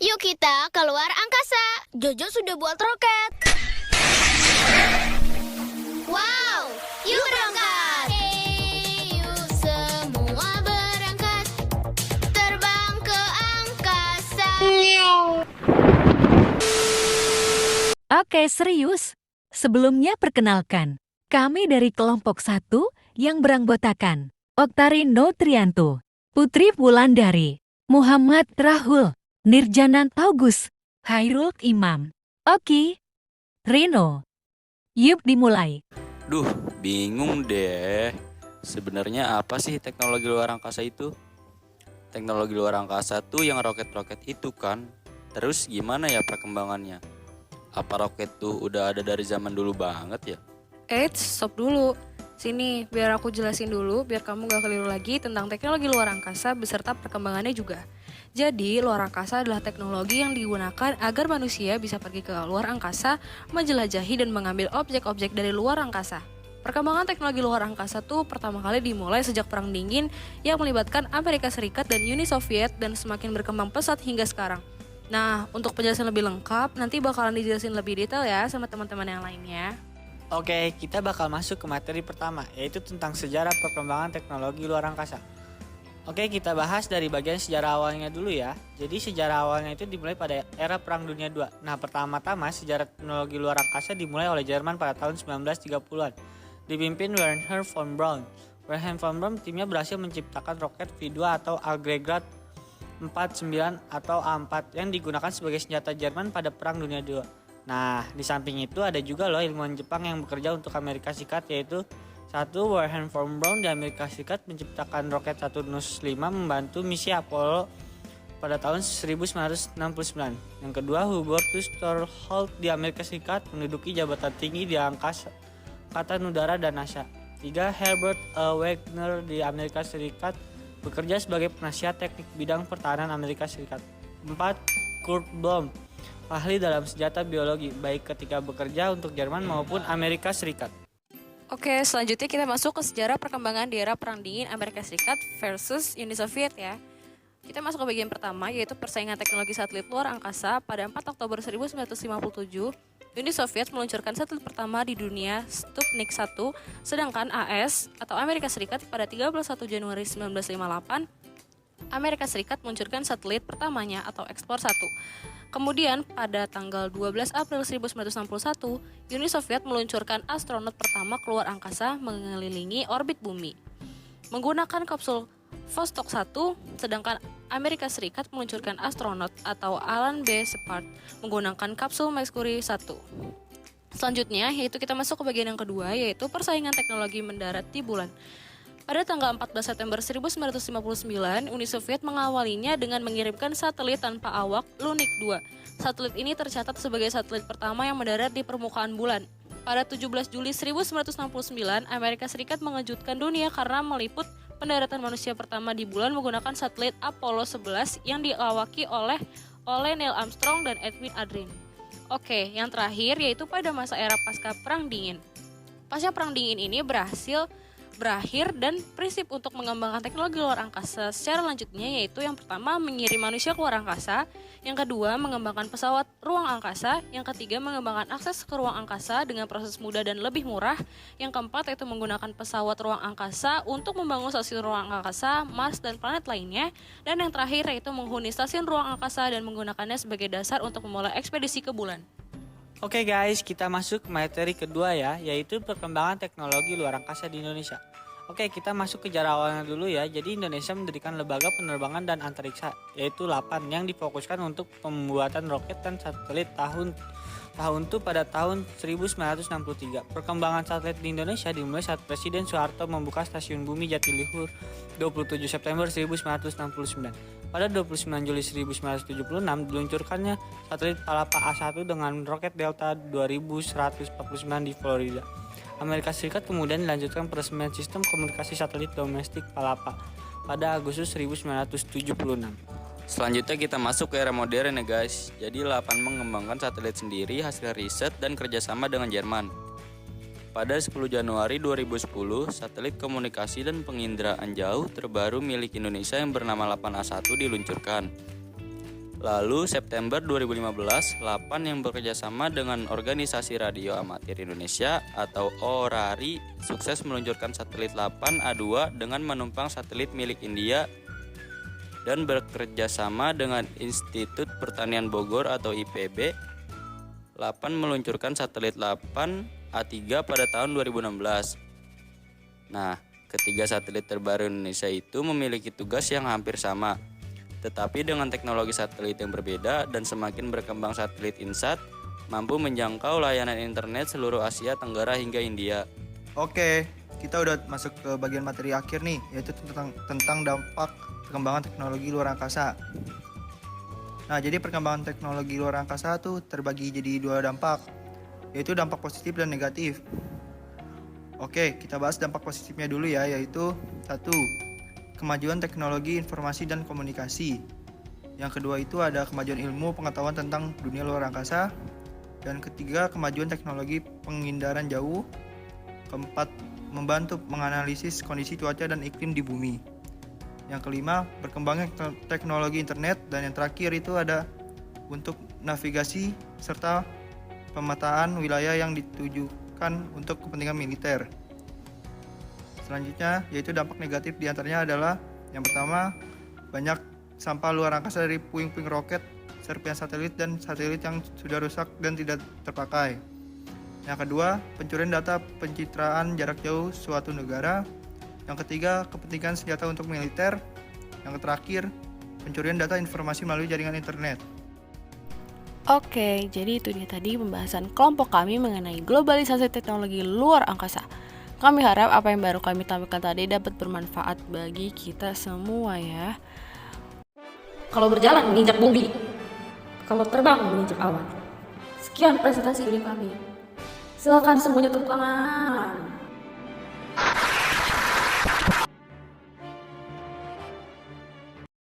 Yuk kita keluar angkasa. Jojo sudah buat roket. Wow, yuk berangkat. Hey, yuk semua berangkat. Terbang ke angkasa. Oke, serius. Sebelumnya perkenalkan, kami dari kelompok 1 yang beranggotakan Oktarino Trianto, Putri Wulandari, Muhammad Rahul, Nirjanan Taugus, Hairul Imam, Oki, Rino. Yuk dimulai. Duh, bingung deh. Sebenarnya apa sih teknologi luar angkasa itu? Teknologi luar angkasa tuh yang roket-roket itu kan. Terus gimana ya perkembangannya? Apa roket tuh udah ada dari zaman dulu banget ya? Eits, stop dulu. Sini, biar aku jelasin dulu, biar kamu gak keliru lagi tentang teknologi luar angkasa beserta perkembangannya juga. Jadi, luar angkasa adalah teknologi yang digunakan agar manusia bisa pergi ke luar angkasa, menjelajahi dan mengambil objek-objek dari luar angkasa. Perkembangan teknologi luar angkasa tuh pertama kali dimulai sejak Perang Dingin yang melibatkan Amerika Serikat dan Uni Soviet dan semakin berkembang pesat hingga sekarang. Nah, untuk penjelasan lebih lengkap, nanti bakalan dijelasin lebih detail ya sama teman-teman yang lainnya. Oke, kita bakal masuk ke materi pertama, yaitu tentang sejarah perkembangan teknologi luar angkasa. Oke, kita bahas dari bagian sejarah awalnya dulu ya. Jadi sejarah awalnya itu dimulai pada era Perang Dunia II. Nah, pertama-tama sejarah teknologi luar angkasa dimulai oleh Jerman pada tahun 1930-an. Dipimpin Wernher von Braun. Wernher von Braun timnya berhasil menciptakan roket V2 atau agregat 49 atau A4 yang digunakan sebagai senjata Jerman pada Perang Dunia II. Nah, di samping itu ada juga loh ilmuwan Jepang yang bekerja untuk Amerika Serikat, yaitu satu Wernher von Braun di Amerika Serikat menciptakan roket Saturnus 5 membantu misi Apollo pada tahun 1969. Yang kedua, Hubertus Thorholt di Amerika Serikat menduduki jabatan tinggi di Angkatan Udara dan NASA. Tiga, Herbert Wagner di Amerika Serikat bekerja sebagai penasihat teknik bidang pertahanan Amerika Serikat. 4. Kurt Blom, ahli dalam senjata biologi, baik ketika bekerja untuk Jerman maupun Amerika Serikat. Oke, selanjutnya kita masuk ke sejarah perkembangan di era Perang Dingin Amerika Serikat versus Uni Soviet ya. Kita masuk ke bagian pertama, yaitu persaingan teknologi satelit luar angkasa. Pada 4 Oktober 1957, Uni Soviet meluncurkan satelit pertama di dunia, Sputnik 1, sedangkan AS atau Amerika Serikat pada 31 Januari 1958, Amerika Serikat meluncurkan satelit pertamanya atau Explore 1. Kemudian pada tanggal 12 April 1961, Uni Soviet meluncurkan astronot pertama keluar angkasa mengelilingi orbit bumi menggunakan kapsul Vostok 1, sedangkan Amerika Serikat meluncurkan astronot atau Alan B. Shepard menggunakan kapsul Mercury 1. Selanjutnya, yaitu kita masuk ke bagian yang kedua, yaitu persaingan teknologi mendarat di bulan. Pada tanggal 14 September 1959, Uni Soviet mengawalinya dengan mengirimkan satelit tanpa awak Lunik 2. Satelit ini tercatat sebagai satelit pertama yang mendarat di permukaan bulan. Pada 17 Juli 1969, Amerika Serikat mengejutkan dunia karena meliput pendaratan manusia pertama di bulan menggunakan satelit Apollo 11 yang diawaki oleh Neil Armstrong dan Edwin Aldrin. Oke, yang terakhir yaitu pada masa era pasca Perang Dingin. Pasca Perang Dingin ini berakhir dan prinsip untuk mengembangkan teknologi luar angkasa secara lanjutnya yaitu yang pertama mengirim manusia ke luar angkasa, yang kedua mengembangkan pesawat ruang angkasa, yang ketiga mengembangkan akses ke ruang angkasa dengan proses mudah dan lebih murah, yang keempat yaitu menggunakan pesawat ruang angkasa untuk membangun stasiun ruang angkasa, Mars dan planet lainnya, dan yang terakhir yaitu menghuni stasiun ruang angkasa dan menggunakannya sebagai dasar untuk memulai ekspedisi ke bulan. Oke guys, kita masuk ke materi kedua ya, yaitu perkembangan teknologi luar angkasa di Indonesia. Oke, kita masuk ke sejarah awalnya dulu ya. Jadi Indonesia mendirikan lembaga penerbangan dan antariksa, yaitu LAPAN, yang difokuskan untuk pembuatan roket dan satelit tahun itu pada tahun 1963. Perkembangan satelit di Indonesia dimulai saat Presiden Soeharto membuka stasiun Bumi Jatiluhur 27 September 1969. Pada 29 Juli 1976 diluncurkannya satelit Palapa A1 dengan roket Delta 2149 di Florida, Amerika Serikat. Kemudian dilanjutkan peresmian sistem komunikasi satelit domestik Palapa pada Agustus 1976. Selanjutnya kita masuk ke era modern ya guys. Jadi LAPAN mengembangkan satelit sendiri hasil riset dan kerjasama dengan Jerman. Pada 10 Januari 2010, satelit komunikasi dan penginderaan jauh terbaru milik Indonesia yang bernama LAPAN A1 diluncurkan. Lalu September 2015, LAPAN yang bekerjasama dengan Organisasi Radio Amatir Indonesia atau ORARI sukses meluncurkan satelit LAPAN A2 dengan menumpang satelit milik India dan bekerjasama dengan Institut Pertanian Bogor atau IPB. LAPAN meluncurkan satelit LAPAN A3 pada tahun 2016. Nah, ketiga satelit terbaru Indonesia itu memiliki tugas yang hampir sama, tetapi dengan teknologi satelit yang berbeda dan semakin berkembang satelit INSAT mampu menjangkau layanan internet seluruh Asia Tenggara hingga India. Oke, kita udah masuk ke bagian materi akhir nih, yaitu tentang dampak perkembangan teknologi luar angkasa. Nah, jadi perkembangan teknologi luar angkasa tuh terbagi jadi dua dampak, yaitu dampak positif dan negatif. Oke, kita bahas dampak positifnya dulu ya, yaitu 1. Kemajuan teknologi informasi dan komunikasi. Yang kedua itu ada kemajuan ilmu pengetahuan tentang dunia luar angkasa. Dan ketiga, kemajuan teknologi penghindaran jauh. Keempat, membantu menganalisis kondisi cuaca dan iklim di bumi. Yang kelima, berkembangnya teknologi internet. Dan yang terakhir itu ada untuk navigasi serta pemetaan wilayah yang ditujukan untuk kepentingan militer. Selanjutnya, yaitu dampak negatif diantaranya adalah yang pertama, banyak sampah luar angkasa dari puing-puing roket, serpihan satelit, dan satelit yang sudah rusak dan tidak terpakai. Yang kedua, pencurian data pencitraan jarak jauh suatu negara. Yang ketiga, kepentingan senjata untuk militer. Yang terakhir, pencurian data informasi melalui jaringan internet. Oke, jadi itu dia tadi pembahasan kelompok kami mengenai globalisasi teknologi luar angkasa. Kami harap apa yang baru kami tampilkan tadi dapat bermanfaat bagi kita semua ya. Kalau berjalan menginjak bumi, kalau terbang menginjak awan. Sekian presentasi dari kami. Silakan semuanya tepuk tangan.